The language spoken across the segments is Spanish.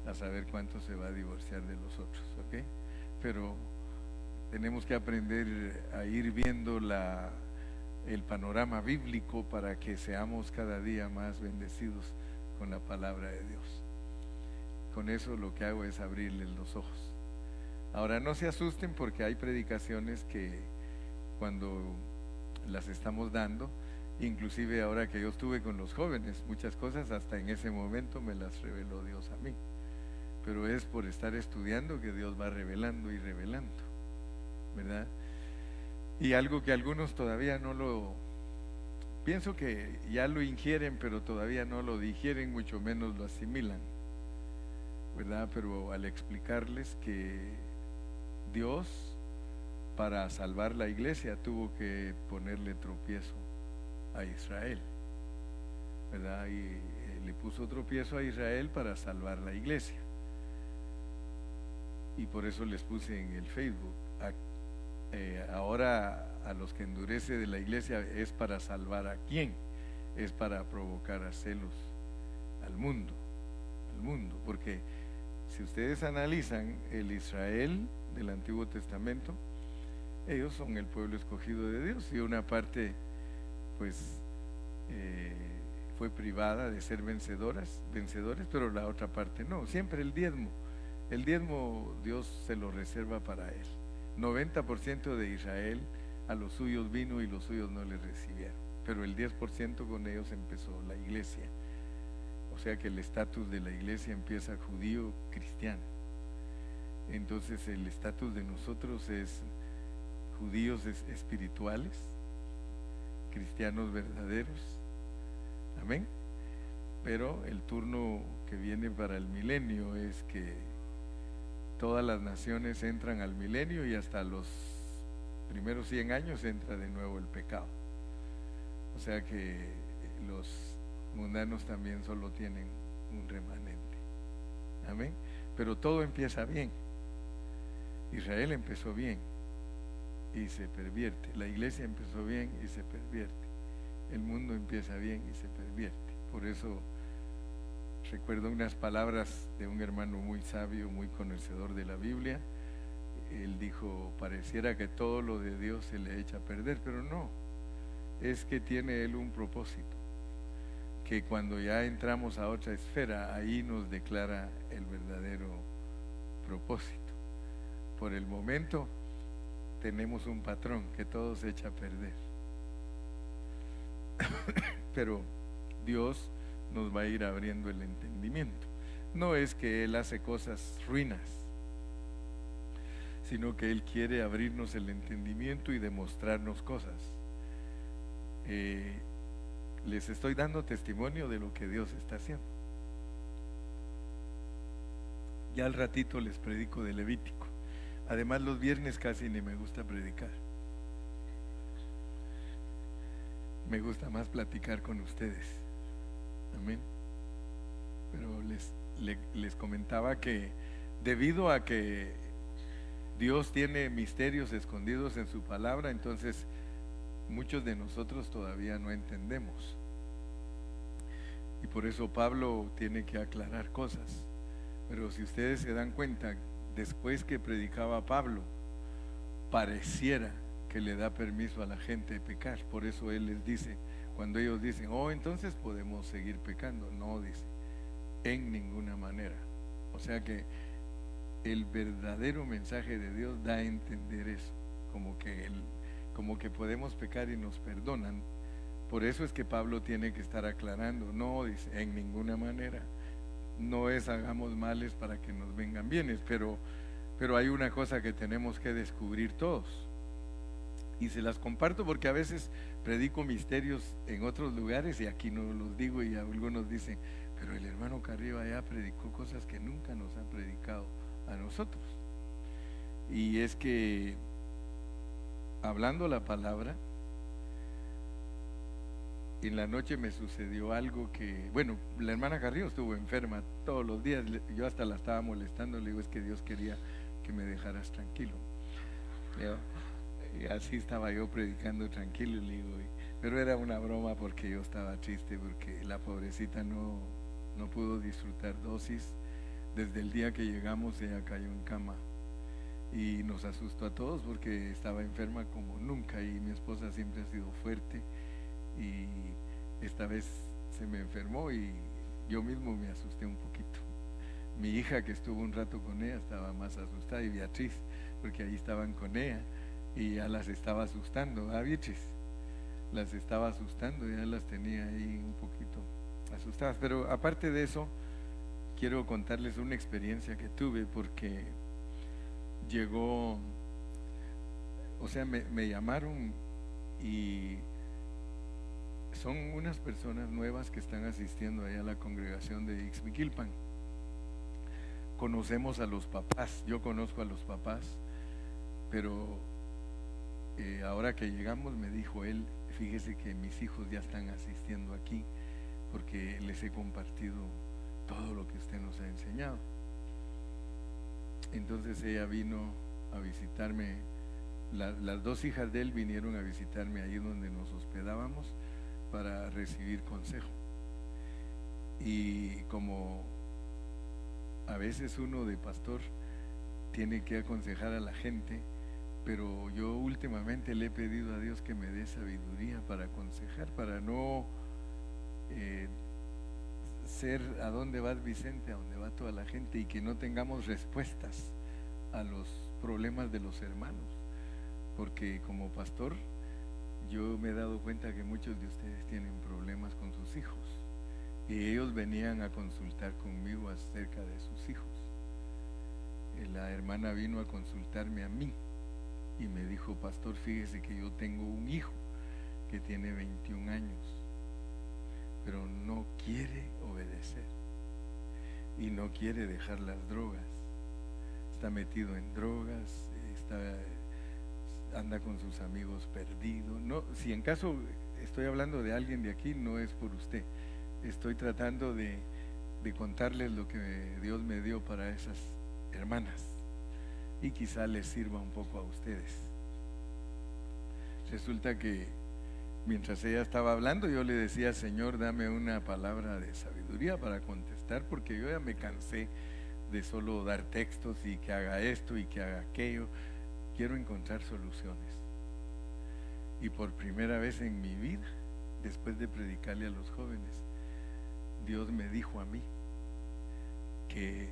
a saber cuánto se va a divorciar de los otros, ¿ok? Pero tenemos que aprender a ir viendo el panorama bíblico para que seamos cada día más bendecidos con la palabra de Dios. Con eso lo que hago es abrirles los ojos. Ahora no se asusten porque hay predicaciones que cuando las estamos dando, inclusive ahora que yo estuve con los jóvenes, muchas cosas hasta en ese momento me las reveló Dios a mí. Pero es por estar estudiando que Dios va revelando y revelando, ¿verdad? Y algo que algunos todavía no lo, pienso que ya lo ingieren, pero todavía no lo digieren, mucho menos lo asimilan, ¿verdad? Pero al explicarles que Dios, para salvar la iglesia, tuvo que ponerle tropiezo a Israel, ¿verdad? Y le puso tropiezo a Israel para salvar la iglesia. Y por eso les puse en el Facebook, ahora a los que endurece de la iglesia es para salvar a quién, es para provocar a celos al mundo, porque si ustedes analizan el Israel del Antiguo Testamento, ellos son el pueblo escogido de Dios y una parte pues fue privada de ser vencedores, pero la otra parte no. Siempre el diezmo Dios se lo reserva para él. 90% de Israel a los suyos vino y los suyos no les recibieron, pero el 10% con ellos empezó la iglesia. O sea que el estatus de la iglesia empieza judío cristiano. Entonces el estatus de nosotros es judíos espirituales, cristianos verdaderos, amén. Pero el turno que viene para el milenio es que todas las naciones entran al milenio y hasta los primeros 100 años entra de nuevo el pecado. O sea que los mundanos también solo tienen un remanente, amén. Pero todo empieza bien. Israel empezó bien y se pervierte, la iglesia empezó bien y se pervierte, el mundo empieza bien y se pervierte. Por eso recuerdo unas palabras de un hermano muy sabio, muy conocedor de la Biblia. Él dijo, pareciera que todo lo de Dios se le echa a perder, pero no, es que tiene Él un propósito, que cuando ya entramos a otra esfera, ahí nos declara el verdadero propósito. Por el momento tenemos un patrón que todo se echa a perder, pero Dios nos va a ir abriendo el entendimiento. No es que Él hace cosas ruinas, sino que Él quiere abrirnos el entendimiento y demostrarnos cosas. Les estoy dando testimonio de lo que Dios está haciendo. Ya al ratito les predico de Levítico. Además los viernes casi ni me gusta predicar. Me gusta más platicar con ustedes. Amén. Pero les comentaba que debido a que Dios tiene misterios escondidos en su palabra, entonces muchos de nosotros todavía no entendemos. Y por eso Pablo tiene que aclarar cosas. Pero si ustedes se dan cuenta, después que predicaba Pablo, pareciera que le da permiso a la gente de pecar. Por eso él les dice, cuando ellos dicen, oh, entonces podemos seguir pecando. No, dice, en ninguna manera. O sea que el verdadero mensaje de Dios da a entender eso, como que podemos pecar y nos perdonan. Por eso es que Pablo tiene que estar aclarando, no, dice, en ninguna manera. No es hagamos males para que nos vengan bienes, pero hay una cosa que tenemos que descubrir todos. Y se las comparto porque a veces predico misterios en otros lugares y aquí no los digo, y algunos dicen, pero el hermano Carrillo allá predicó cosas que nunca nos han predicado a nosotros. Y es que hablando la palabra, en la noche me sucedió algo que, bueno, la hermana Carrillo estuvo enferma todos los días, yo hasta la estaba molestando, le digo, es que Dios quería que me dejaras tranquilo. Y así estaba yo predicando tranquilo, le digo, pero era una broma porque yo estaba triste porque la pobrecita no pudo disfrutar dosis desde el día que llegamos ella cayó en cama y nos asustó a todos porque estaba enferma como nunca, y mi esposa siempre ha sido fuerte, y esta vez se me enfermó y yo mismo me asusté un poquito. Mi hija, que estuvo un rato con ella, estaba más asustada, y Beatriz, porque ahí estaban con ella y ya las estaba asustando. Beatriz las estaba asustando, ya las tenía ahí un poquito asustadas. Pero aparte de eso, quiero contarles una experiencia que tuve, porque llegó, o sea, me llamaron, y son unas personas nuevas que están asistiendo allá a la congregación de Ixmiquilpan. Conocemos a los papás, yo conozco a los papás, pero ahora que llegamos me dijo él: fíjese que mis hijos ya están asistiendo aquí porque les he compartido todo lo que usted nos ha enseñado. Entonces ella vino a visitarme, las dos hijas de él vinieron a visitarme ahí donde nos hospedábamos para recibir consejo. Y como a veces uno de pastor tiene que aconsejar a la gente, pero yo últimamente le he pedido a Dios que me dé sabiduría para aconsejar, para no ser a dónde va Vicente, a dónde va toda la gente, y que no tengamos respuestas a los problemas de los hermanos. Porque como pastor yo me he dado cuenta que muchos de ustedes tienen problemas con sus hijos, y ellos venían a consultar conmigo acerca de sus hijos. La hermana vino a consultarme a mí y me dijo: pastor, fíjese que yo tengo un hijo que tiene 21 años, pero no quiere obedecer y no quiere dejar las drogas. Está metido en drogas, anda con sus amigos perdido. No, si en caso estoy hablando de alguien de aquí, no es por usted. Estoy tratando de contarles lo que Dios me dio para esas hermanas, y quizá les sirva un poco a ustedes. Resulta que mientras ella estaba hablando, yo le decía: Señor, dame una palabra de sabiduría para contestar, porque yo ya me cansé de solo dar textos y que haga esto y que haga aquello. Quiero encontrar soluciones. Y por primera vez en mi vida, después de predicarle a los jóvenes, Dios me dijo a mí que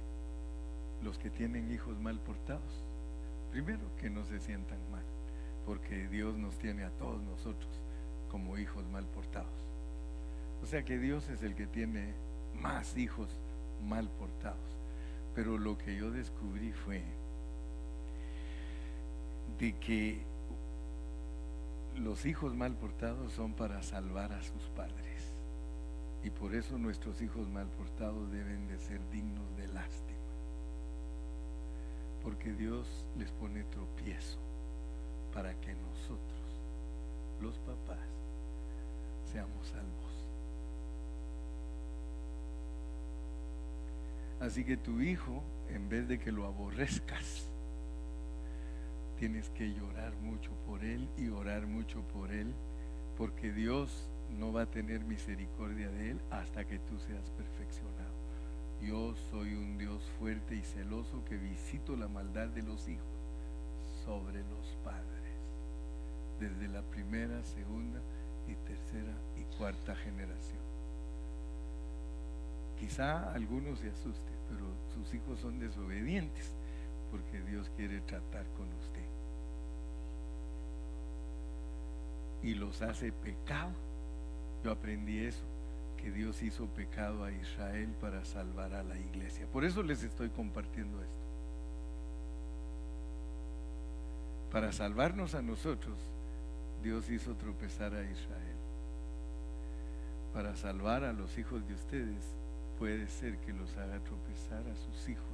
los que tienen hijos mal portados, primero que no se sientan mal, porque Dios nos tiene a todos nosotros como hijos mal portados. O sea que Dios es el que tiene más hijos mal portados. Pero lo que yo descubrí fue de que los hijos mal portados son para salvar a sus padres, y por eso nuestros hijos mal portados deben de ser dignos de lástima, porque Dios les pone tropiezo para que nosotros, los papás, seamos salvos. Así que tu hijo, en vez de que lo aborrezcas, tienes que llorar mucho por él y orar mucho por él, porque Dios no va a tener misericordia de él hasta que tú seas perfeccionado. Yo soy un Dios fuerte y celoso que visito la maldad de los hijos sobre los padres, desde la primera, segunda y tercera y cuarta generación. Quizá algunos se asusten, pero sus hijos son desobedientes porque Dios quiere tratar con usted y los hace pecado. Yo aprendí eso, que Dios hizo pecado a Israel para salvar a la iglesia. Por eso les estoy compartiendo esto. Para salvarnos a nosotros, Dios hizo tropezar a Israel. Para salvar a los hijos de ustedes, puede ser que los haga tropezar a sus hijos.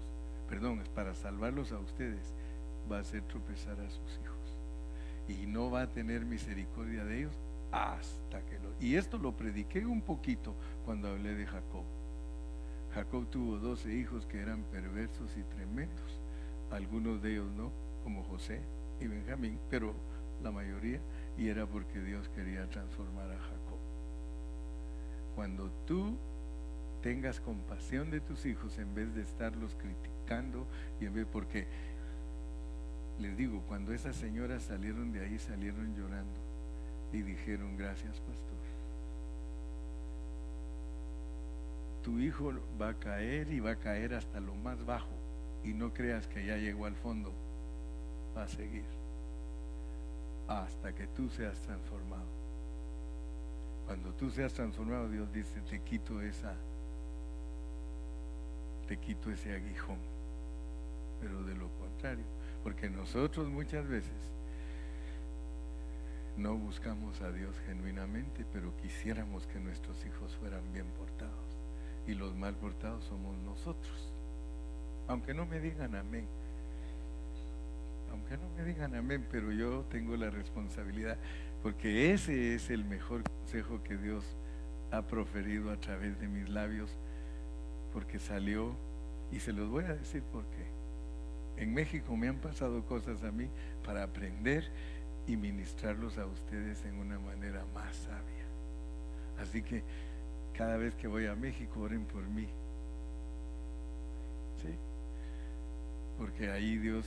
Perdón, para salvarlos a ustedes, va a hacer tropezar a sus hijos. Y no va a tener misericordia de ellos hasta que lo... Y esto lo prediqué un poquito cuando hablé de Jacob. Jacob tuvo 12 hijos que eran perversos y tremendos. Algunos de ellos no, como José y Benjamín, pero la mayoría, y era porque Dios quería transformar a Jacob. Cuando tú tengas compasión de tus hijos en vez de estarlos criticando y en vez, porque les digo, cuando esas señoras salieron de ahí, salieron llorando y dijeron: gracias, pastor. Tu hijo va a caer y va a caer hasta lo más bajo, y no creas que ya llegó al fondo, va a seguir hasta que tú seas transformado. Cuando tú seas transformado, Dios dice: te quito ese aguijón. Pero de lo contrario, porque nosotros muchas veces no buscamos a Dios genuinamente, pero quisiéramos que nuestros hijos fueran bien portados, y los mal portados somos nosotros. Aunque no me digan amén, pero yo tengo la responsabilidad, porque ese es el mejor consejo que Dios ha proferido a través de mis labios, porque salió, y se los voy a decir por qué. En México me han pasado cosas a mí para aprender y ministrarlos a ustedes en una manera más sabia. Así que cada vez que voy a México, oren por mí, ¿sí? Porque ahí Dios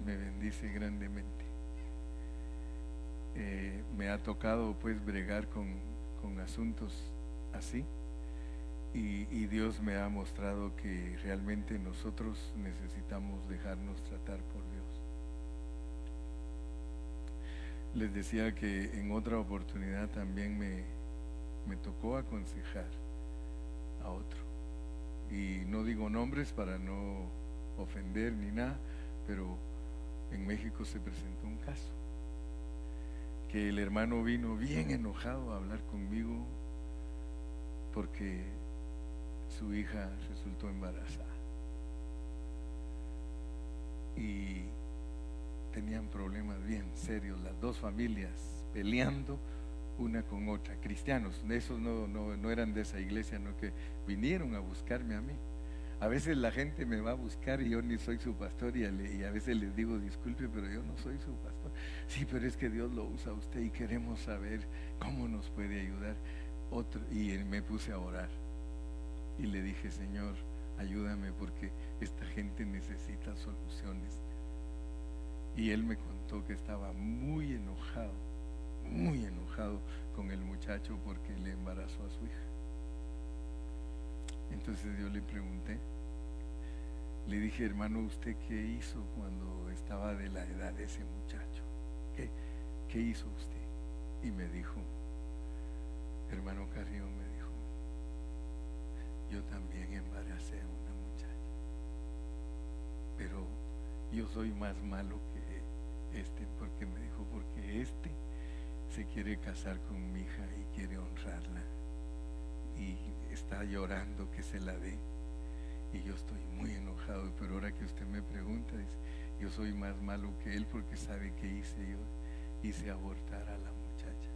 me bendice grandemente. Me ha tocado pues bregar con asuntos así, y Dios me ha mostrado que realmente nosotros necesitamos dejarnos tratar por Dios. Les decía que en otra oportunidad también me tocó aconsejar a otro, y no digo nombres para no ofender ni nada, pero en México se presentó un caso que el hermano vino bien enojado a hablar conmigo porque su hija resultó embarazada y tenían problemas bien serios, las dos familias peleando una con otra, cristianos. Esos no eran de esa iglesia, no, que vinieron a buscarme a mí. A veces la gente me va a buscar y yo ni soy su pastor, y a veces les digo: disculpe, pero yo no soy su pastor. Sí, pero es que Dios lo usa a usted y queremos saber cómo nos puede ayudar. Y me puse a orar y le dije: Señor, ayúdame, porque esta gente necesita soluciones. Y él me contó que estaba muy enojado con el muchacho porque le embarazó a su hija. Entonces yo le pregunté, le dije: hermano, ¿usted qué hizo cuando estaba de la edad de ese muchacho? ¿Qué hizo usted? Y me dijo, hermano Carrión, me dijo: yo también embaracé a una muchacha, pero yo soy más malo que porque me dijo, porque se quiere casar con mi hija y quiere honrarla, y está llorando que se la dé, y yo estoy muy enojado. Pero ahora que usted me pregunta, yo soy más malo que él, porque sabe que hice abortar a la muchacha.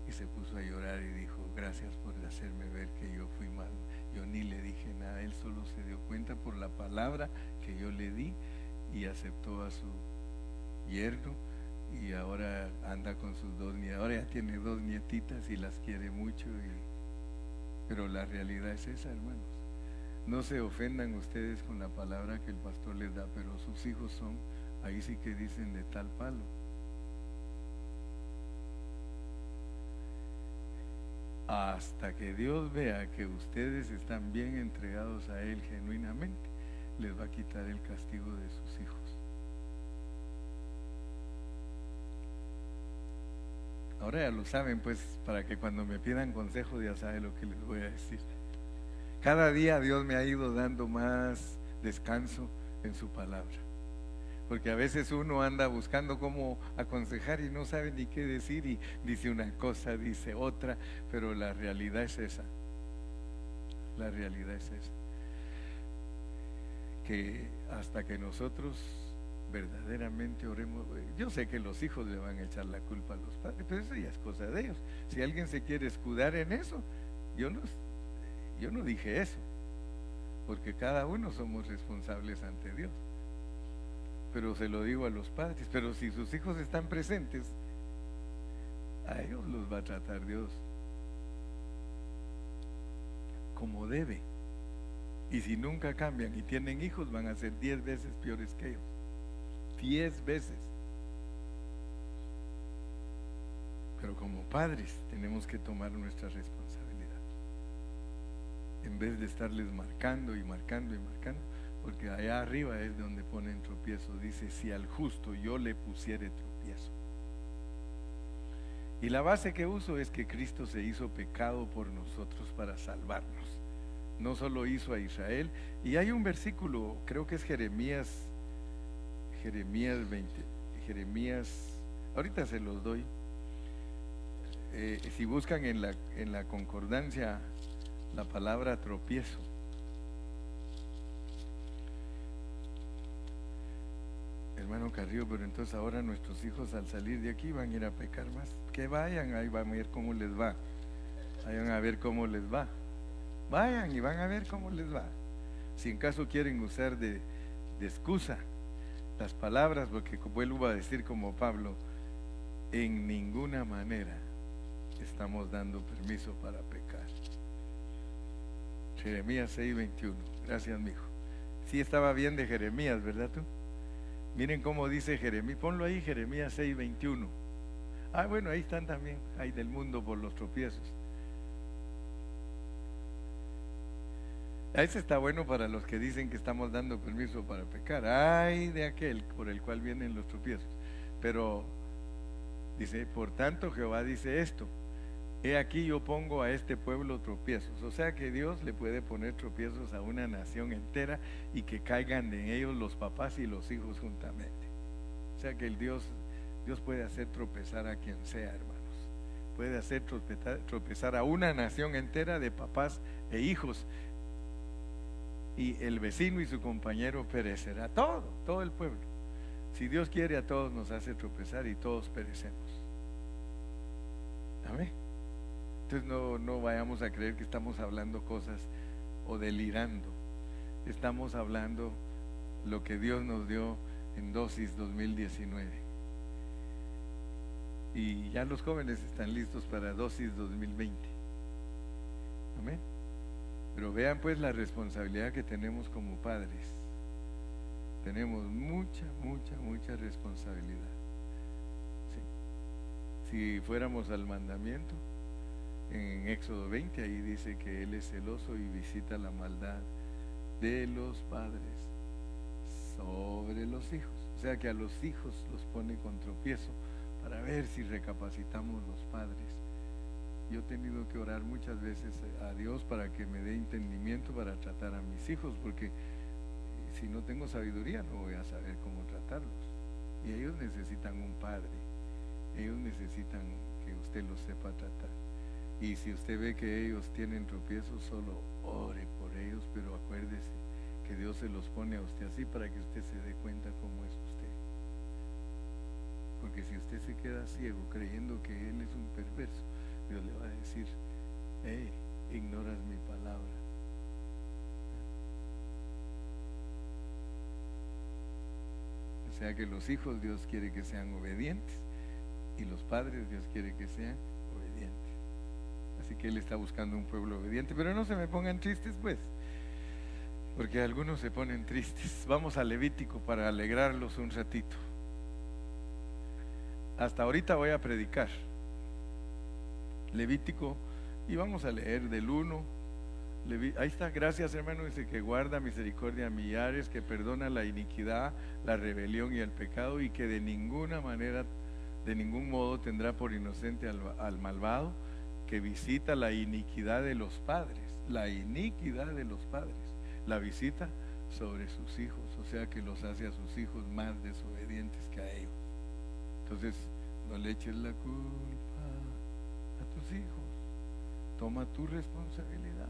Y se puso a llorar y dijo: gracias por hacerme ver que yo fui mal. Yo ni le dije nada, él solo se dio cuenta por la palabra que yo le di, y aceptó a su yerno, y ahora anda con sus dos nietas. Ahora ya tiene dos nietitas y las quiere mucho. Pero la realidad es esa, hermanos. No se ofendan ustedes con la palabra que el pastor les da, pero sus hijos son, ahí sí que dicen, de tal palo. Hasta que Dios vea que ustedes están bien entregados a Él genuinamente, les va a quitar el castigo de sus hijos. Ahora ya lo saben, pues, para que cuando me pidan consejo ya saben lo que les voy a decir. Cada día Dios me ha ido dando más descanso en su palabra, porque a veces uno anda buscando cómo aconsejar y no sabe ni qué decir, y dice una cosa, dice otra, pero la realidad es esa. La realidad es esa, que hasta que nosotros verdaderamente oremos. Yo sé que los hijos le van a echar la culpa a los padres, pero eso ya es cosa de ellos. Si alguien se quiere escudar en eso, yo no dije eso, porque cada uno somos responsables ante Dios. Pero se lo digo a los padres. Pero si sus hijos están presentes, a ellos los va a tratar Dios. como debe. Y si nunca cambian y tienen hijos, van a ser 10 veces peores que ellos. 10 veces. Pero como padres tenemos que tomar nuestra responsabilidad. En vez de estarles marcando y marcando y marcando, porque allá arriba es donde ponen tropiezo. Dice, si al justo yo le pusiere tropiezo. Y la base que uso es que Cristo se hizo pecado por nosotros para salvarnos. No solo hizo a Israel. Y hay un versículo, creo que es Jeremías 20, ahorita se los doy. Si buscan en la concordancia la palabra tropiezo, hermano Carrillo, pero entonces ahora nuestros hijos al salir de aquí van a ir a pecar más. Que vayan, ahí van a ver cómo les va. Vayan a ver cómo les va. Vayan y van a ver cómo les va. Si en caso quieren usar de excusa las palabras, porque vuelvo a decir como Pablo, en ninguna manera estamos dando permiso para pecar. Jeremías 6:21. Gracias, mijo. Sí estaba bien de Jeremías, ¿verdad tú? Miren cómo dice Jeremías. Ponlo ahí, Jeremías 6:21. Ah, bueno, ahí están también. Hay del mundo por los tropiezos. Ese está bueno para los que dicen que estamos dando permiso para pecar. Ay de aquel por el cual vienen los tropiezos. Pero dice, por tanto Jehová dice esto: he aquí yo pongo a este pueblo tropiezos. O sea que Dios le puede poner tropiezos a una nación entera y que caigan en ellos los papás y los hijos juntamente. O sea que Dios puede hacer tropezar a quien sea, hermanos. Puede hacer tropezar a una nación entera de papás e hijos. Y el vecino y su compañero perecerá. Todo el pueblo. Si Dios quiere, a todos nos hace tropezar y todos perecemos. Amén. Entonces no vayamos a creer que estamos hablando cosas o delirando. Estamos hablando lo que Dios nos dio en Dosis 2019. Y ya los jóvenes están listos para Dosis 2020. Amén. Pero vean pues la responsabilidad que tenemos como padres. Tenemos mucha responsabilidad. ¿Sí? Si fuéramos al mandamiento, en Éxodo 20, ahí dice que Él es celoso y visita la maldad de los padres sobre los hijos. O sea que a los hijos los pone con tropiezo para ver si recapacitamos los padres. Yo he tenido que orar muchas veces a Dios para que me dé entendimiento para tratar a mis hijos, porque si no tengo sabiduría no voy a saber cómo tratarlos. Y ellos necesitan un padre, ellos necesitan que usted los sepa tratar. Y si usted ve que ellos tienen tropiezos, solo ore por ellos, pero acuérdese que Dios se los pone a usted así para que usted se dé cuenta cómo es usted. Porque si usted se queda ciego creyendo que Él es un perverso, Dios le va a decir, ignoras mi palabra. O sea que los hijos Dios quiere que sean obedientes y los padres Dios quiere que sean obedientes. Así que Él está buscando un pueblo obediente, pero no se me pongan tristes pues, porque algunos se ponen tristes. Vamos a Levítico para alegrarlos un ratito. Hasta ahorita voy a predicar Levítico y vamos a leer del 1. Ahí está, gracias hermano, dice que guarda misericordia a millares, que perdona la iniquidad, la rebelión y el pecado, y que de ninguna manera, de ningún modo tendrá por inocente al malvado, que visita la iniquidad de los padres, la iniquidad de los padres, la visita sobre sus hijos, o sea que los hace a sus hijos más desobedientes que a ellos. Entonces, no le eches la culpa a tus hijos, toma tu responsabilidad.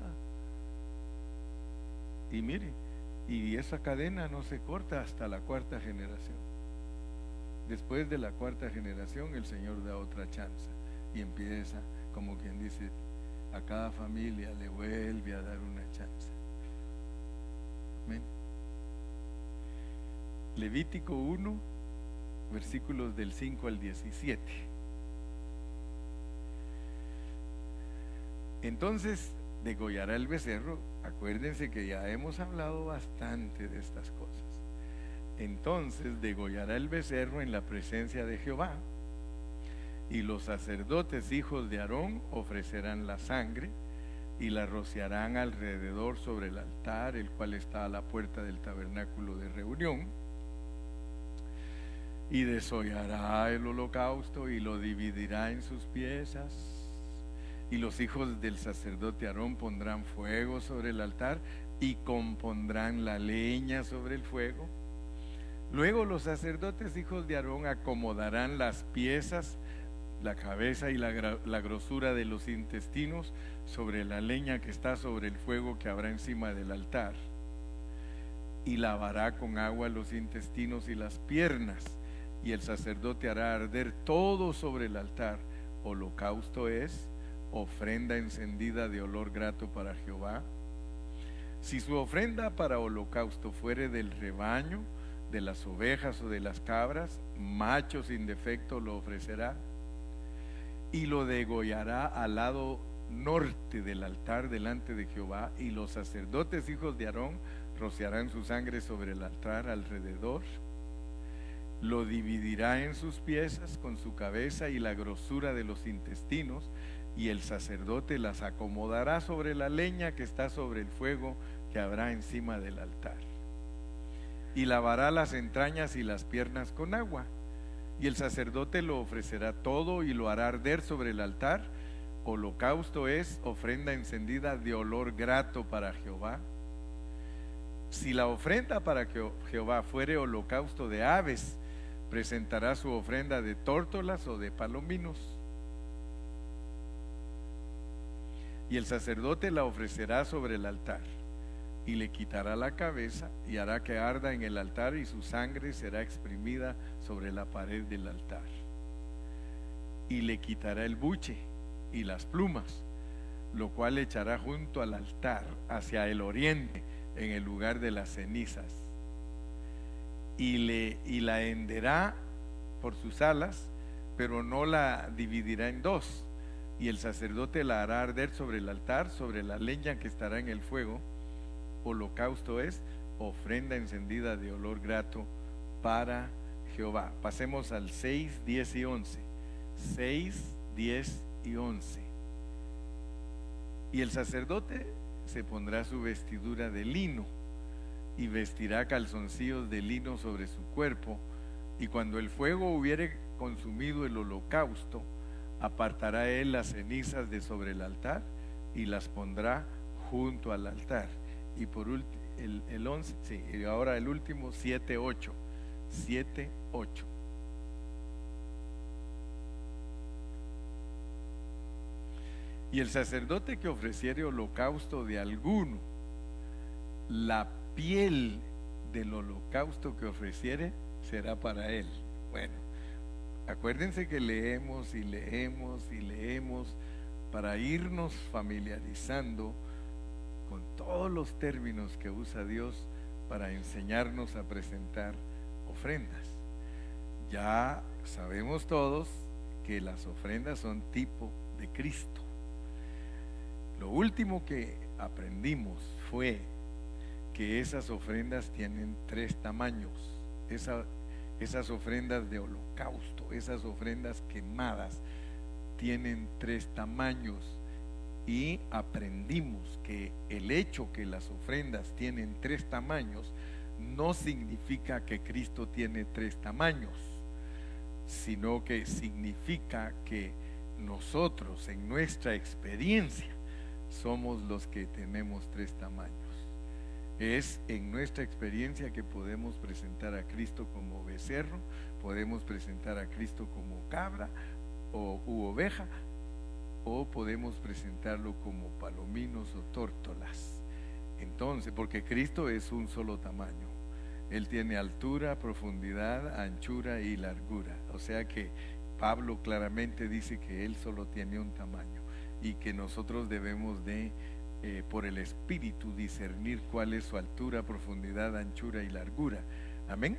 Y mire, y esa cadena no se corta hasta la 4ª generación. Después de la 4ª generación, el Señor da otra chance y empieza, como quien dice, a cada familia le vuelve a dar una chance. Amén. Levítico 1, versículos del 5 al 17. Entonces degollará el becerro. Acuérdense que ya hemos hablado bastante de estas cosas. Entonces degollará el becerro en la presencia de Jehová, y los sacerdotes hijos de Aarón ofrecerán la sangre y la rociarán alrededor sobre el altar, el cual está a la puerta del tabernáculo de reunión, y desollará el holocausto y lo dividirá en sus piezas. Y los hijos del sacerdote Aarón pondrán fuego sobre el altar y compondrán la leña sobre el fuego. Luego los sacerdotes hijos de Aarón acomodarán las piezas, la cabeza y la grosura de los intestinos sobre la leña que está sobre el fuego que habrá encima del altar, y lavará con agua los intestinos y las piernas, y el sacerdote hará arder todo sobre el altar. Holocausto es ofrenda encendida de olor grato para Jehová. Si su ofrenda para holocausto fuere del rebaño, de las ovejas o de las cabras, macho sin defecto lo ofrecerá, y lo degollará al lado norte del altar delante de Jehová, y los sacerdotes hijos de Aarón rociarán su sangre sobre el altar alrededor. Lo dividirá en sus piezas con su cabeza y la grosura de los intestinos, y el sacerdote las acomodará sobre la leña que está sobre el fuego que habrá encima del altar. Y lavará las entrañas y las piernas con agua, y el sacerdote lo ofrecerá todo y lo hará arder sobre el altar. Holocausto es ofrenda encendida de olor grato para Jehová. Si la ofrenda para Jehová fuere holocausto de aves, presentará su ofrenda de tórtolas o de palominos. Y el sacerdote la ofrecerá sobre el altar, y le quitará la cabeza y hará que arda en el altar, y su sangre será exprimida sobre la pared del altar. Y le quitará el buche y las plumas, lo cual echará junto al altar hacia el oriente, en el lugar de las cenizas, y la henderá por sus alas, pero no la dividirá en dos. Y el sacerdote la hará arder sobre el altar, sobre la leña que estará en el fuego. Holocausto es ofrenda encendida de olor grato para Jehová. Pasemos al 6, 10 y 11. 6, 10 y 11. Y el sacerdote se pondrá su vestidura de lino y vestirá calzoncillos de lino sobre su cuerpo, y cuando el fuego hubiere consumido el holocausto, apartará él las cenizas de sobre el altar y las pondrá junto al altar. Y por último, el 11, sí, y ahora el último, 7, 8. 7, 8. Y el sacerdote que ofreciere holocausto de alguno, la piel del holocausto que ofreciere será para él. Bueno, acuérdense que leemos y leemos y leemos para irnos familiarizando con todos los términos que usa Dios para enseñarnos a presentar ofrendas. Ya sabemos todos que las ofrendas son tipo de Cristo. Lo último que aprendimos fue que esas ofrendas tienen 3 tamaños. Esas ofrendas de holocausto, esas ofrendas quemadas, tienen 3 tamaños. Y aprendimos que el hecho que las ofrendas tienen 3 tamaños no significa que Cristo tiene 3 tamaños, sino que significa que nosotros en nuestra experiencia somos los que tenemos 3 tamaños. Es en nuestra experiencia que podemos presentar a Cristo como becerro, podemos presentar a Cristo como cabra u oveja, o podemos presentarlo como palominos o tórtolas. Entonces, porque Cristo es un solo tamaño, Él tiene altura, profundidad, anchura y largura. O sea que Pablo claramente dice que Él solo tiene un tamaño, y que nosotros debemos de por el Espíritu discernir cuál es su altura, profundidad, anchura y largura. Amén.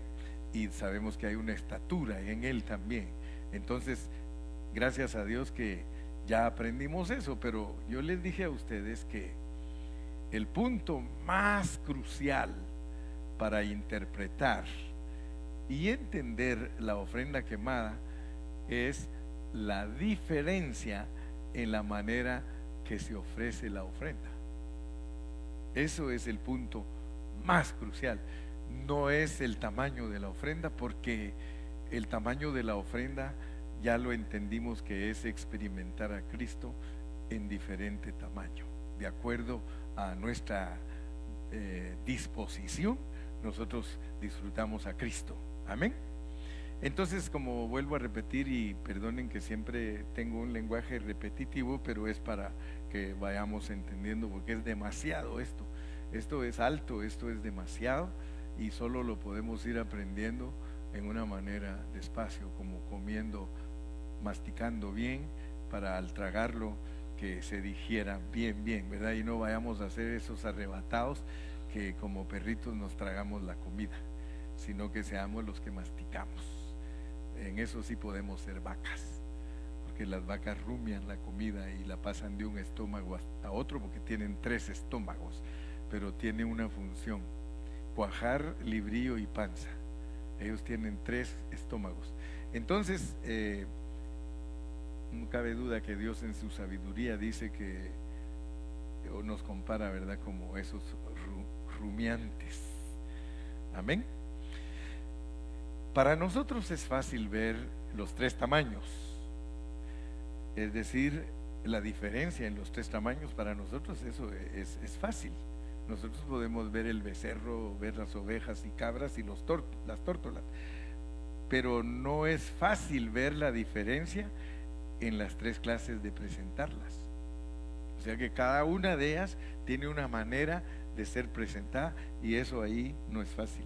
Y sabemos que hay una estatura en Él también. Entonces, gracias a Dios que ya aprendimos eso, pero yo les dije a ustedes que el punto más crucial para interpretar y entender la ofrenda quemada es la diferencia en la manera que se ofrece la ofrenda. Eso es el punto más crucial. No es el tamaño de la ofrenda, porque el tamaño de la ofrenda ya lo entendimos que es experimentar a Cristo en diferente tamaño, de acuerdo a nuestra disposición. Nosotros disfrutamos a Cristo. Amén. Entonces, como vuelvo a repetir, y perdonen que siempre tengo un lenguaje repetitivo, pero es para que vayamos entendiendo, porque es demasiado esto. Esto es alto, esto es demasiado, y solo lo podemos ir aprendiendo en una manera despacio, como comiendo, masticando bien, para al tragarlo que se digiera bien, ¿verdad? Y no vayamos a hacer esos arrebatados que como perritos nos tragamos la comida, sino que seamos los que masticamos. En eso sí podemos ser vacas, porque las vacas rumian la comida y la pasan de un estómago hasta otro, porque tienen 3 estómagos, pero tiene una función: cuajar, librillo y panza. Ellos tienen 3 estómagos. Entonces, no cabe duda que Dios en su sabiduría dice que, o nos compara, ¿verdad?, como esos rumiantes. Amén. Para nosotros es fácil ver los 3 tamaños, es decir, la diferencia en los 3 tamaños. Para nosotros eso es fácil. Nosotros podemos ver el becerro, ver las ovejas y cabras y las tórtolas, pero no es fácil ver la diferencia en las 3 clases de presentarlas. O sea que cada una de ellas tiene una manera de ser presentada, y eso ahí no es fácil.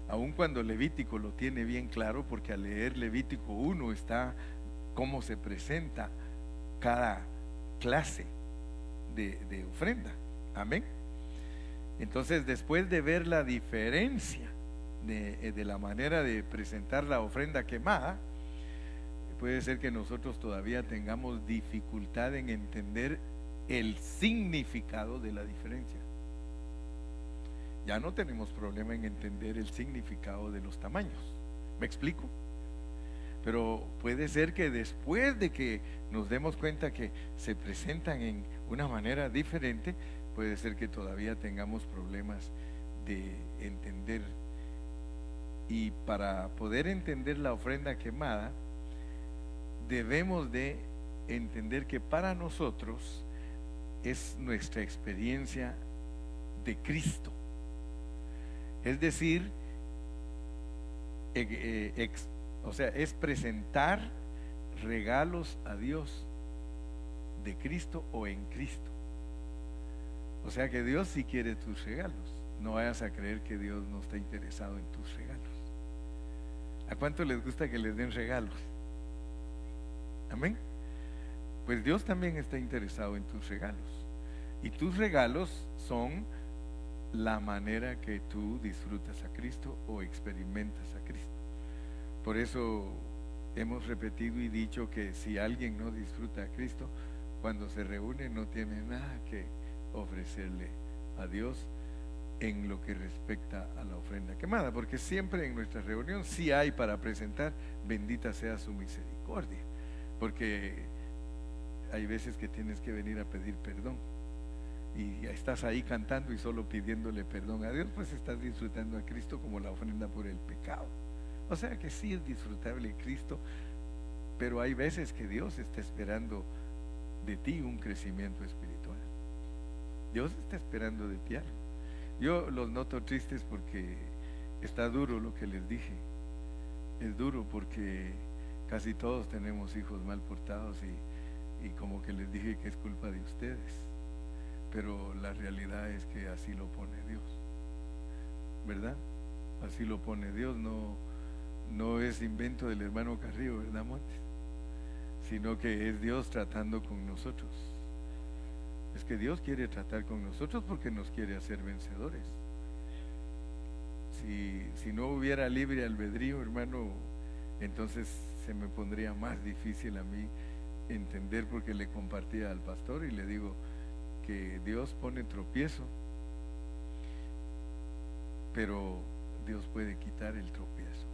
Aun cuando Levítico lo tiene bien claro, porque al leer Levítico 1 está cómo se presenta cada clase de ofrenda. Amén. Entonces, después de ver la diferencia de la manera de presentar la ofrenda quemada, puede ser que nosotros todavía tengamos dificultad en entender el significado de la diferencia. Ya no tenemos problema en entender el significado de los tamaños. ¿Me explico? Pero puede ser que después de que nos demos cuenta que se presentan en una manera diferente, puede ser que todavía tengamos problemas de entender. Y para poder entender la ofrenda quemada, debemos de entender que para nosotros es nuestra experiencia de Cristo. Es decir, o sea, es presentar regalos a Dios de Cristo o en Cristo. O sea que Dios sí quiere tus regalos. No vayas a creer que Dios no está interesado en tus regalos. ¿A cuánto les gusta que les den regalos? Amén. Pues Dios también está interesado en tus regalos. Y tus regalos son la manera que tú disfrutas a Cristo o experimentas a Cristo. Por eso hemos repetido y dicho que si alguien no disfruta a Cristo, cuando se reúne no tiene nada que ofrecerle a Dios en lo que respecta a la ofrenda quemada, porque siempre en nuestra reunión sí hay para presentar: bendita sea su misericordia, porque hay veces que tienes que venir a pedir perdón, y estás ahí cantando y solo pidiéndole perdón a Dios, pues estás disfrutando a Cristo como la ofrenda por el pecado. O sea que sí es disfrutable Cristo, pero hay veces que Dios está esperando de ti un crecimiento espiritual. Dios está esperando de ti algo. Yo los noto tristes porque está duro lo que les dije. Es duro porque casi todos tenemos hijos mal portados, y como que les dije que es culpa de ustedes. Pero la realidad es que así lo pone Dios, ¿verdad? Así lo pone Dios, no es invento del hermano Carrillo, ¿verdad, Montes? Sino que es Dios tratando con nosotros. Es que Dios quiere tratar con nosotros porque nos quiere hacer vencedores. Si no hubiera libre albedrío, hermano, entonces se me pondría más difícil a mí entender, porque le compartía al pastor y le digo que Dios pone tropiezo, pero Dios puede quitar el tropiezo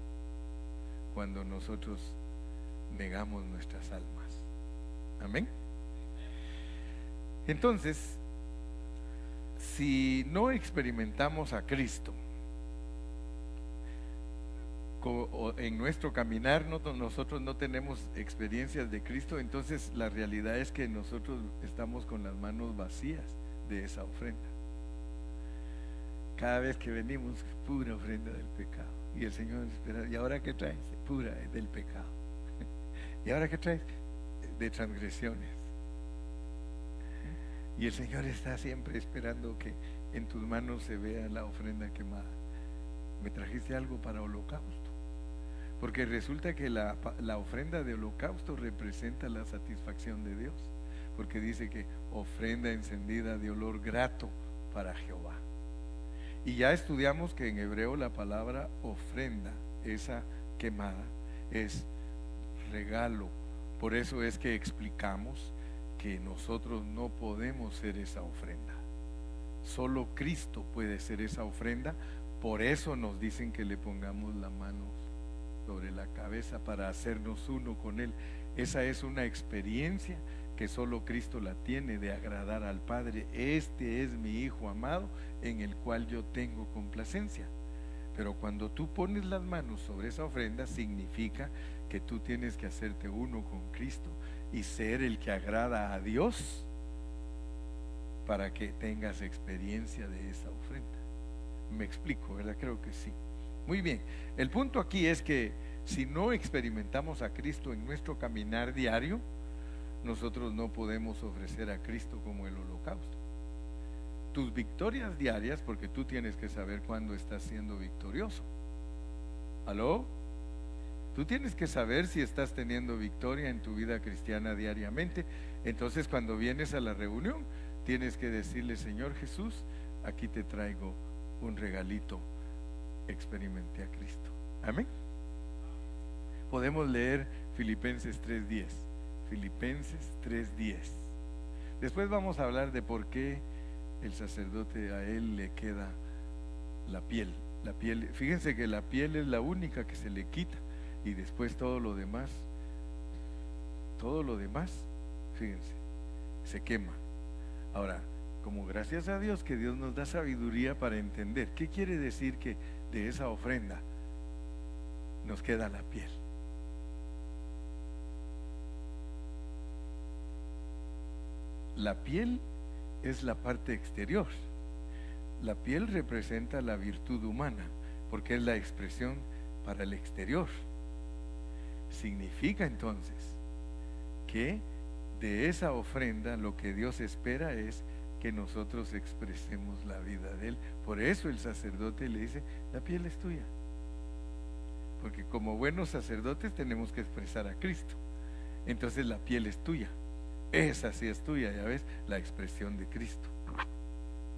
cuando nosotros negamos nuestras almas. Amén. Entonces, si no experimentamos a Cristo en nuestro caminar, nosotros no tenemos experiencias de Cristo, entonces la realidad es que nosotros estamos con las manos vacías de esa ofrenda. Cada vez que venimos, pura ofrenda del pecado. Y el Señor espera, ¿y ahora qué traes? Pura del pecado. ¿Y ahora qué traes? De transgresiones. Y el Señor está siempre esperando que en tus manos se vea la ofrenda quemada. ¿Me trajiste algo para holocausto? Porque resulta que la ofrenda de holocausto representa la satisfacción de Dios. Porque dice que ofrenda encendida de olor grato para Jehová. Y ya estudiamos que en hebreo la palabra ofrenda, esa quemada, es regalo. Por eso es que explicamos que nosotros no podemos ser esa ofrenda. Solo Cristo puede ser esa ofrenda. Por eso nos dicen que le pongamos la mano sobre la cabeza para hacernos uno con Él. Esa es una experiencia que solo Cristo la tiene, de agradar al Padre. Este es mi Hijo amado, en el cual yo tengo complacencia. Pero cuando tú pones las manos sobre esa ofrenda, significa que tú tienes que hacerte uno con Cristo y ser el que agrada a Dios para que tengas experiencia de esa ofrenda. Me explico, ¿verdad? Creo que sí. Muy bien, el punto aquí es que si no experimentamos a Cristo en nuestro caminar diario, nosotros no podemos ofrecer a Cristo como el holocausto. Tus victorias diarias, porque tú tienes que saber cuándo estás siendo victorioso. ¿Aló? Tú tienes que saber si estás teniendo victoria en tu vida cristiana diariamente. Entonces, cuando vienes a la reunión, tienes que decirle: Señor Jesús, aquí te traigo un regalito. Experimenté a Cristo. Amén. Podemos leer Filipenses 3:10. Filipenses 3:10. Después vamos a hablar de por qué el sacerdote, a él le queda la piel. La piel, fíjense que la piel es la única que se le quita, y después todo lo demás, fíjense, se quema. Ahora, como gracias a Dios que Dios nos da sabiduría para entender qué quiere decir que de esa ofrenda nos queda la piel. La piel es la parte exterior. La piel representa la virtud humana, porque es la expresión para el exterior. Significa entonces que de esa ofrenda lo que Dios espera es que nosotros expresemos la vida de Él. Por eso el sacerdote le dice: la piel es tuya. Porque como buenos sacerdotes tenemos que expresar a Cristo. Entonces la piel es tuya. Esa sí es tuya, ya ves, la expresión de Cristo.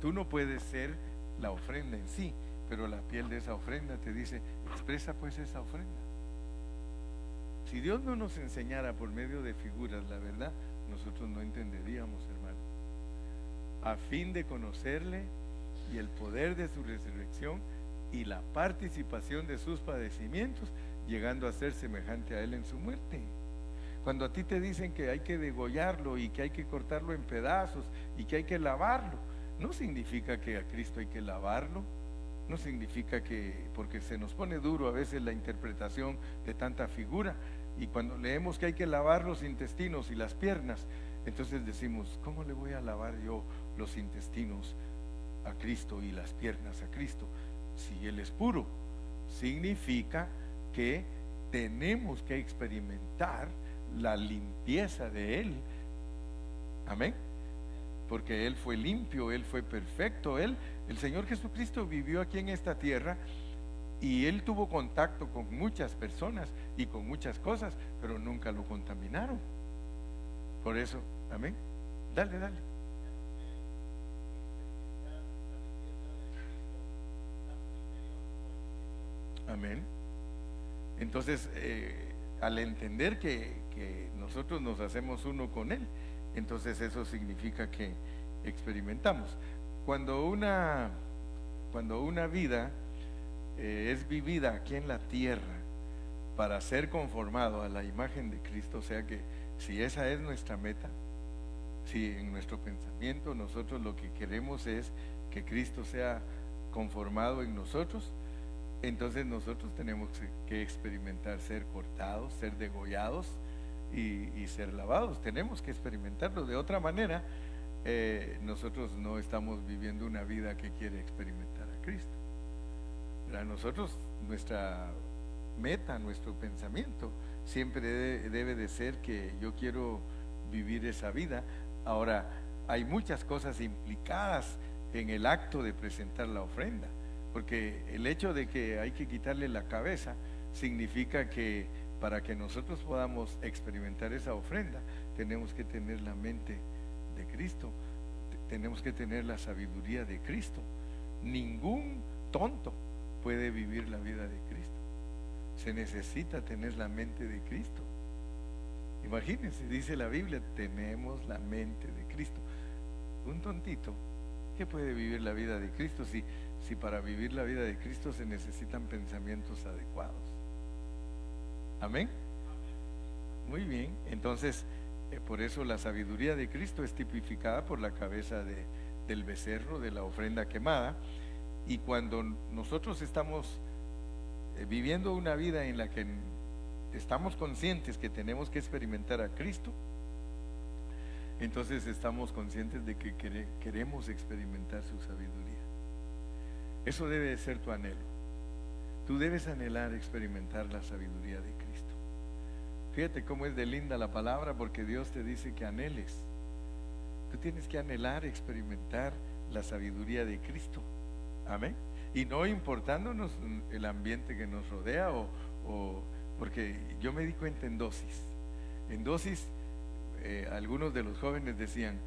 Tú no puedes ser la ofrenda en sí, pero la piel de esa ofrenda te dice: expresa pues esa ofrenda. Si Dios no nos enseñara por medio de figuras la verdad, nosotros no entenderíamos, hermano. A fin de conocerle y el poder de su resurrección y la participación de sus padecimientos, llegando a ser semejante a Él en su muerte. Cuando a ti te dicen que hay que degollarlo y que hay que cortarlo en pedazos y que hay que lavarlo, no significa que a Cristo hay que lavarlo. No significa que, porque se nos pone duro a veces la interpretación de tanta figura, y cuando leemos que hay que lavar los intestinos y las piernas, entonces decimos: ¿cómo le voy a lavar yo los intestinos a Cristo y las piernas a Cristo si Él es puro? Significa que tenemos que experimentar la limpieza de Él. Amén. Porque Él fue limpio, Él fue perfecto. El Señor Jesucristo vivió aquí en esta tierra y Él tuvo contacto con muchas personas y con muchas cosas, pero nunca lo contaminaron. Por eso, amén. Dale. Amén. Entonces, al entender que nosotros nos hacemos uno con Él, entonces eso significa que experimentamos. Cuando una, cuando una vida es vivida aquí en la tierra para ser conformado a la imagen de Cristo, o sea que si esa es nuestra meta, si en nuestro pensamiento nosotros lo que queremos es que Cristo sea conformado en nosotros, entonces nosotros tenemos que experimentar ser cortados, ser degollados y ser lavados. Tenemos que experimentarlo. De otra manera, nosotros no estamos viviendo una vida que quiere experimentar a Cristo. Para nosotros, nuestra meta, nuestro pensamiento, siempre debe de ser que yo quiero vivir esa vida. Ahora, hay muchas cosas implicadas en el acto de presentar la ofrenda, porque el hecho de que hay que quitarle la cabeza significa que para que nosotros podamos experimentar esa ofrenda, tenemos que tener la mente de Cristo, tenemos que tener la sabiduría de Cristo. Ningún tonto puede vivir la vida de Cristo. Se necesita tener la mente de Cristo. Imagínense, dice la Biblia, tenemos la mente de Cristo. Un tontito, ¿qué puede vivir la vida de Cristo si para vivir la vida de Cristo se necesitan pensamientos adecuados? Amén. Muy bien, entonces por eso la sabiduría de Cristo es tipificada por la cabeza del becerro, de la ofrenda quemada. Y cuando nosotros estamos viviendo una vida en la que estamos conscientes que tenemos que experimentar a Cristo, entonces estamos conscientes de que queremos experimentar su sabiduría. Eso debe de ser tu anhelo. Tú debes anhelar experimentar la sabiduría de Cristo. Fíjate cómo es de linda la palabra, porque Dios te dice que anheles. Tú tienes que anhelar experimentar la sabiduría de Cristo. Amén. Y no importándonos el ambiente que nos rodea, porque yo me di cuenta en dosis, algunos de los jóvenes decían,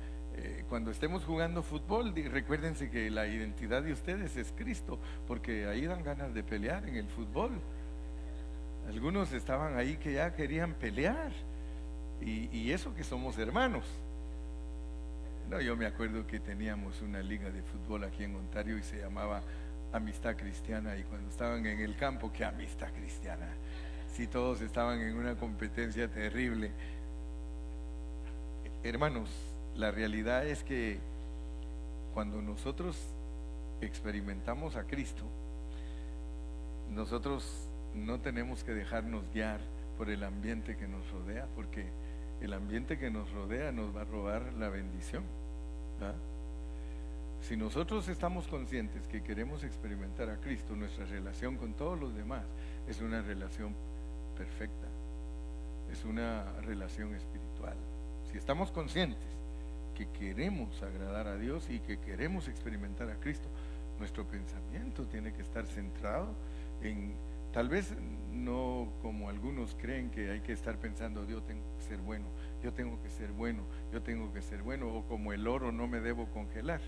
cuando estemos jugando fútbol, recuérdense que la identidad de ustedes es Cristo, porque ahí dan ganas de pelear en el fútbol. Algunos estaban ahí que ya querían pelear, y eso que somos hermanos. No, yo me acuerdo que teníamos una liga de fútbol aquí en Ontario y se llamaba Amistad Cristiana, y cuando estaban en el campo, ¿qué amistad cristiana? Si todos estaban en una competencia terrible. Hermanos, la realidad es que cuando nosotros experimentamos a Cristo, nosotros no tenemos que dejarnos guiar por el ambiente que nos rodea, porque el ambiente que nos rodea nos va a robar la bendición, ¿verdad? Si nosotros estamos conscientes que queremos experimentar a Cristo, nuestra relación con todos los demás es una relación perfecta, es una relación espiritual. Si estamos conscientes que queremos agradar a Dios y que queremos experimentar a Cristo, nuestro pensamiento tiene que estar centrado en, tal vez no como algunos creen que hay que estar pensando, yo tengo que ser bueno, yo tengo que ser bueno, yo tengo que ser bueno, o como el oro no me debo congelar.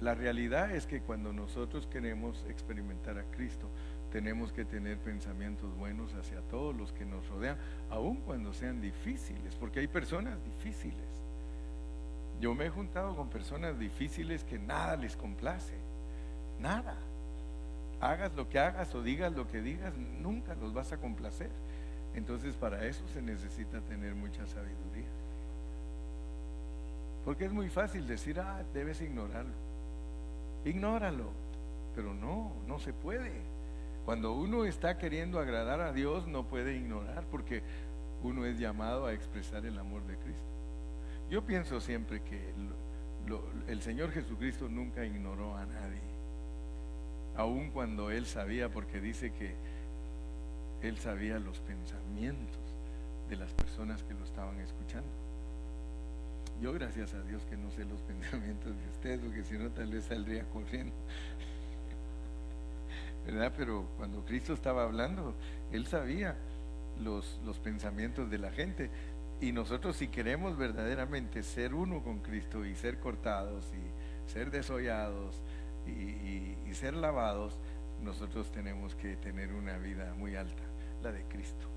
La realidad es que cuando nosotros queremos experimentar a Cristo, tenemos que tener pensamientos buenos hacia todos los que nos rodean, aun cuando sean difíciles, porque hay personas difíciles. Yo me he juntado con personas difíciles que nada les complace, nada. Hagas lo que hagas o digas lo que digas, nunca los vas a complacer. Entonces para eso se necesita tener mucha sabiduría. Porque es muy fácil decir, debes ignorarlo. Ignóralo, pero no se puede. Cuando uno está queriendo agradar a Dios, no puede ignorar, porque uno es llamado a expresar el amor de Cristo. Yo pienso siempre que el Señor Jesucristo nunca ignoró a nadie, aun cuando Él sabía, porque dice que Él sabía los pensamientos de las personas que lo estaban escuchando. Yo, gracias a Dios, que no sé los pensamientos de ustedes, porque si no tal vez saldría corriendo, ¿verdad? Pero cuando Cristo estaba hablando, Él sabía los pensamientos de la gente. Y nosotros, si queremos verdaderamente ser uno con Cristo y ser cortados y ser desollados y ser lavados, nosotros tenemos que tener una vida muy alta, la de Cristo.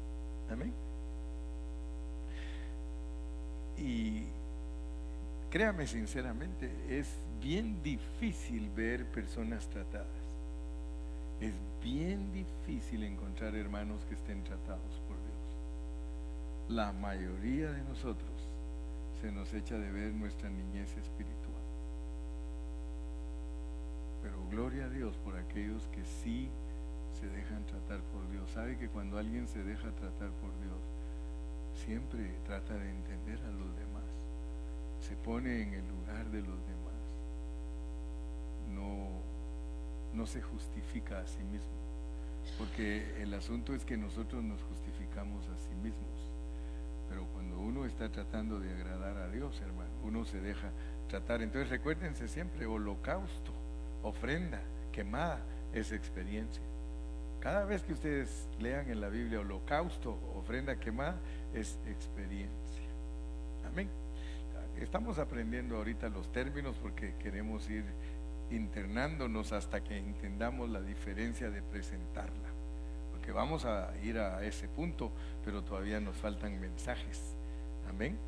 Amén. Y créame sinceramente, es bien difícil ver personas tratadas. Es bien difícil encontrar hermanos que estén tratados por Dios. La mayoría de nosotros se nos echa de ver nuestra niñez espiritual. Pero gloria a Dios por aquellos que sí se dejan tratar por Dios. Sabe que cuando alguien se deja tratar por Dios, siempre trata de entender a los demás. Se pone en el lugar de los demás. No se justifica a sí mismo. Porque el asunto es que nosotros nos justificamos a sí mismos. Pero cuando uno está tratando de agradar a Dios, hermano, uno se deja tratar. Entonces recuérdense siempre, holocausto, ofrenda, quemada, es experiencia. Cada vez que ustedes lean en la Biblia holocausto, ofrenda quemada, es experiencia. Amén. Estamos aprendiendo ahorita los términos porque queremos ir internándonos hasta que entendamos la diferencia de presentarla. Porque vamos a ir a ese punto, pero todavía nos faltan mensajes. Amén.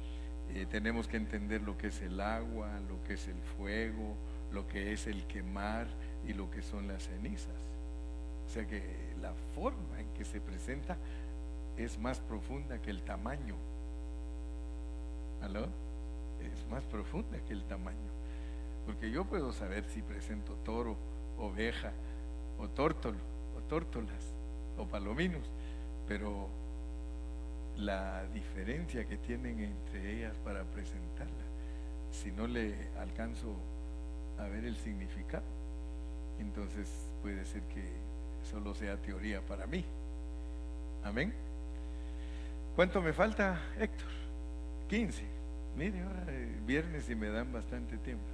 Tenemos que entender lo que es el agua, lo que es el fuego, lo que es el quemar y lo que son las cenizas. O sea que la forma en que se presenta es más profunda que el tamaño. ¿Aló? Es más profunda que el tamaño. Porque yo puedo saber si presento toro, oveja, o tórtolo, o tórtolas, o palominos, pero la diferencia que tienen entre ellas para presentarla, si no le alcanzo a ver el significado, entonces puede ser que solo sea teoría para mí. Amén. ¿Cuánto me falta, Héctor? 15. Mire, ahora es viernes y me dan bastante tiempo.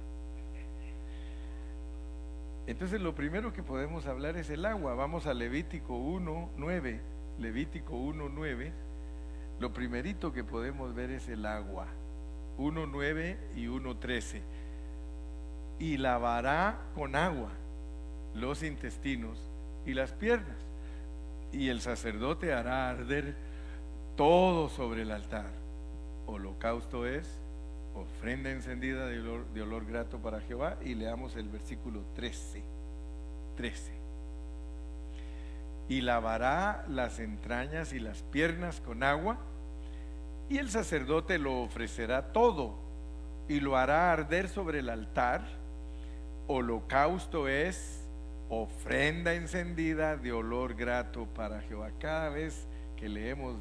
Entonces lo primero que podemos hablar es el agua. Vamos a Levítico 1:9. Levítico 1:9. Lo primerito que podemos ver es el agua. 1:9 y 1:13. Y lavará con agua los intestinos y las piernas, y el sacerdote hará arder todo sobre el altar. Holocausto es ofrenda encendida de olor grato para Jehová. Y leamos el versículo 13. Y lavará las entrañas y las piernas con agua, y el sacerdote lo ofrecerá todo y lo hará arder sobre el altar. Holocausto es ofrenda encendida de olor grato para Jehová. Cada vez que leemos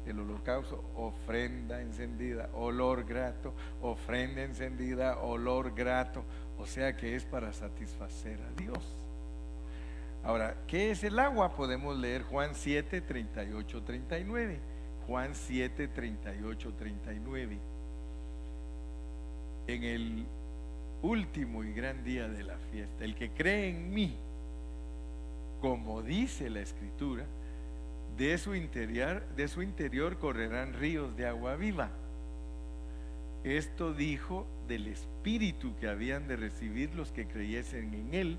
del holocausto, ofrenda encendida, olor grato, ofrenda encendida, olor grato, o sea que es para satisfacer a Dios. Ahora, ¿qué es el agua? Podemos leer Juan 7, 38, 39. Juan 7, 38, 39. En el último y gran día de la fiesta, el que cree en mí, como dice la Escritura, de su interior correrán ríos de agua viva. Esto dijo del Espíritu que habían de recibir los que creyesen en él,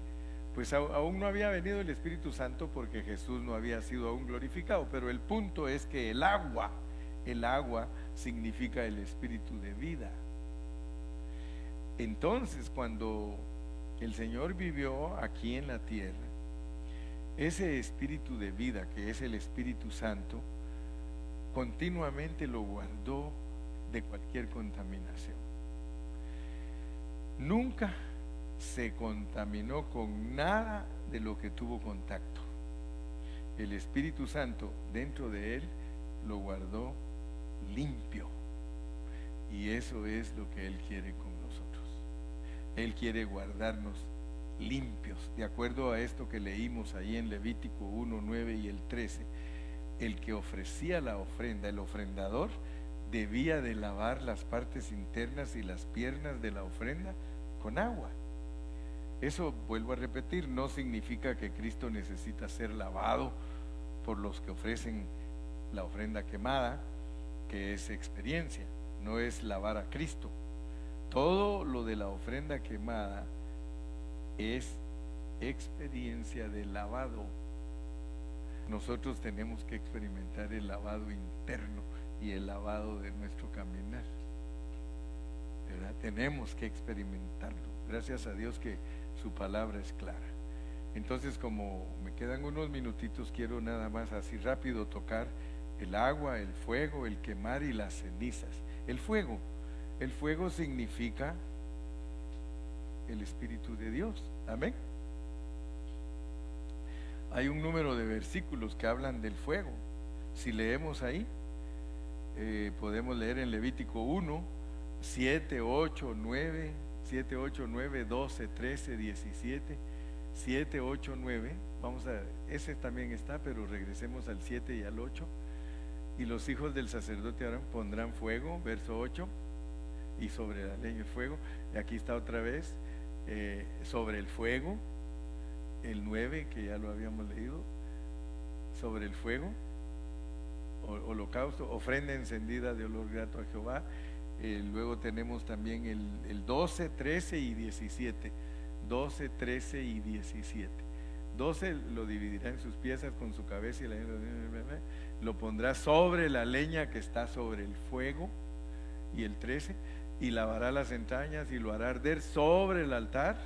pues aún no había venido el Espíritu Santo porque Jesús no había sido aún glorificado. Pero el punto es que el agua significa el Espíritu de vida. Entonces, cuando el Señor vivió aquí en la tierra, ese Espíritu de vida, que es el Espíritu Santo, continuamente lo guardó de cualquier contaminación. Nunca se contaminó con nada de lo que tuvo contacto. El Espíritu Santo dentro de él lo guardó limpio, y eso es lo que él quiere con nosotros. Él quiere guardarnos limpios, de acuerdo a esto que leímos ahí en Levítico 1:9 y el 13. El que ofrecía la ofrenda, el ofrendador, debía de lavar las partes internas y las piernas de la ofrenda con agua. Eso, vuelvo a repetir, no significa que Cristo necesita ser lavado por los que ofrecen la ofrenda quemada, que es experiencia, no es lavar a Cristo. Todo lo de la ofrenda quemada es experiencia de lavado. nosotros tenemos que experimentar el lavado interno y el lavado de nuestro caminar, ¿verdad? Tenemos que experimentarlo. Gracias a Dios que su palabra es clara. Entonces, como me quedan unos minutitos, quiero nada más así rápido tocar el agua, el fuego, el quemar y las cenizas. El fuego significa el Espíritu de Dios. Amén. Hay un número de versículos que hablan del fuego. Si leemos ahí, podemos leer en Levítico 1, 7, 8, 9, 7, 8, 9, 12, 13, 17, 7, 8, 9. Vamos a, ese también está, pero regresemos al 7 y al 8. Y los hijos del sacerdote Aarón pondrán fuego, verso 8, y sobre la leña el fuego. Y aquí está otra vez, sobre el fuego, el 9, que ya lo habíamos leído, sobre el fuego, holocausto, ofrenda encendida de olor grato a Jehová. Luego tenemos también el 12, 13 y 17. 12, 13 y 17. 12 lo dividirá en sus piezas con su cabeza y lo pondrá sobre la leña que está sobre el fuego. Y el 13, y lavará las entrañas y lo hará arder sobre el altar.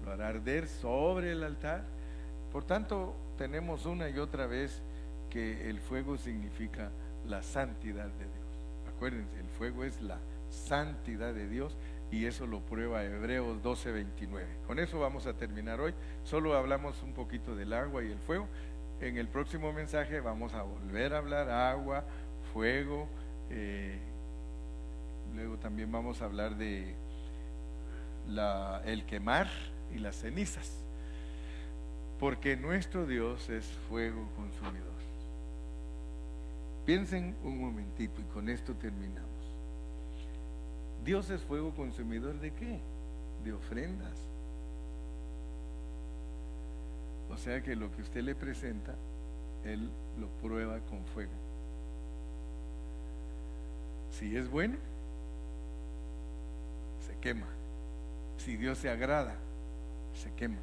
Lo hará arder sobre el altar. Por tanto, tenemos una y otra vez que el fuego significa la santidad de Dios. Acuérdense, el fuego es la santidad de Dios, y eso lo prueba Hebreos 12:29. Con eso vamos a terminar hoy. Solo hablamos un poquito del agua y el fuego. En el próximo mensaje vamos a volver a hablar agua, fuego. Luego también vamos a hablar de el quemar y las cenizas, porque nuestro Dios es fuego consumidor. Piensen un momentito y con esto terminamos. Dios es fuego consumidor ¿de qué? De ofrendas. O sea que lo que usted le presenta, Él lo prueba con fuego. Si es bueno, se quema. Si Dios se agrada, se quema.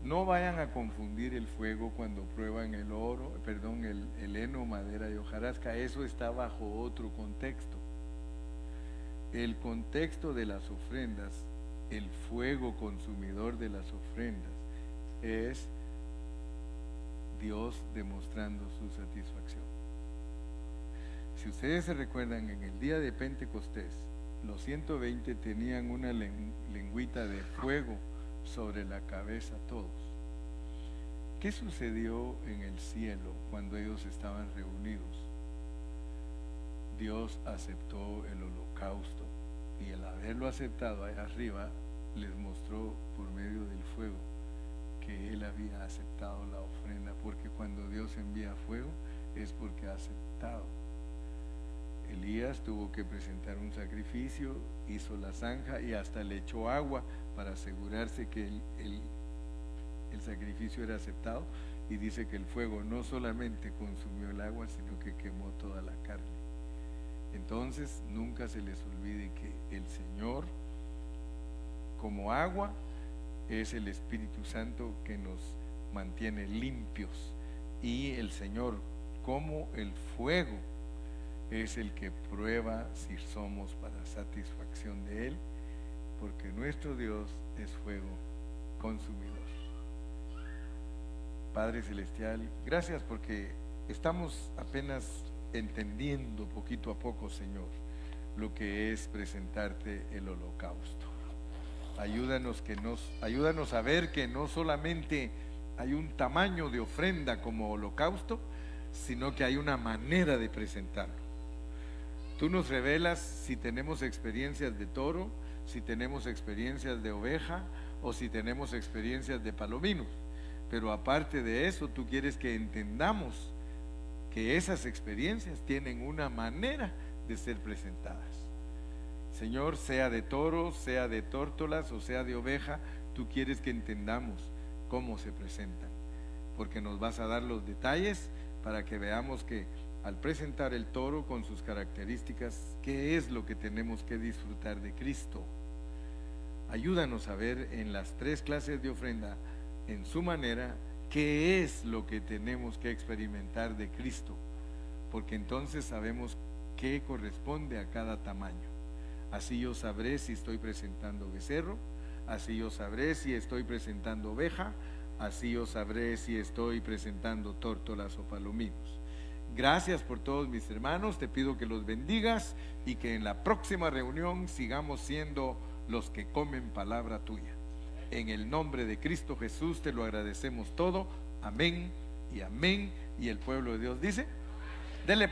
No vayan a confundir el fuego cuando prueban el heno, madera y hojarasca. Eso está bajo otro contexto. El contexto de las ofrendas, el fuego consumidor de las ofrendas, es Dios demostrando su satisfacción. Si ustedes se recuerdan, en el día de Pentecostés, los 120 tenían una lengüita de fuego sobre la cabeza todos. ¿Qué sucedió en el cielo cuando ellos estaban reunidos? Dios aceptó el holocausto, y el haberlo aceptado allá arriba les mostró por medio del fuego que Él había aceptado la ofrenda, porque cuando Dios envía fuego es porque ha aceptado. Elías tuvo que presentar un sacrificio, hizo la zanja y hasta le echó agua para asegurarse que el sacrificio era aceptado, y dice que el fuego no solamente consumió el agua, sino que quemó toda la carne. Entonces nunca se les olvide que el Señor, como agua, es el Espíritu Santo que nos mantiene limpios, y el Señor, como el fuego, es el que prueba si somos para satisfacción de Él, porque nuestro Dios es fuego consumidor. Padre Celestial, gracias porque estamos apenas entendiendo poquito a poco, Señor, lo que es presentarte el holocausto. Ayúdanos a ver que no solamente hay un tamaño de ofrenda como holocausto, sino que hay una manera de presentarlo. Tú nos revelas si tenemos experiencias de toro, si tenemos experiencias de oveja o si tenemos experiencias de palomino. Pero aparte de eso, tú quieres que entendamos que esas experiencias tienen una manera de ser presentadas. Señor, sea de toro, sea de tórtolas o sea de oveja, tú quieres que entendamos cómo se presentan, porque nos vas a dar los detalles para que veamos que al presentar el toro con sus características, ¿qué es lo que tenemos que disfrutar de Cristo? Ayúdanos a ver en las 3 clases de ofrenda, en su manera, qué es lo que tenemos que experimentar de Cristo, porque entonces sabemos qué corresponde a cada tamaño. Así yo sabré si estoy presentando becerro, así yo sabré si estoy presentando oveja, así yo sabré si estoy presentando tórtolas o palominos. Gracias por todos mis hermanos, te pido que los bendigas y que en la próxima reunión sigamos siendo los que comen palabra tuya. En el nombre de Cristo Jesús te lo agradecemos todo. Amén y amén. Y el pueblo de Dios dice, denle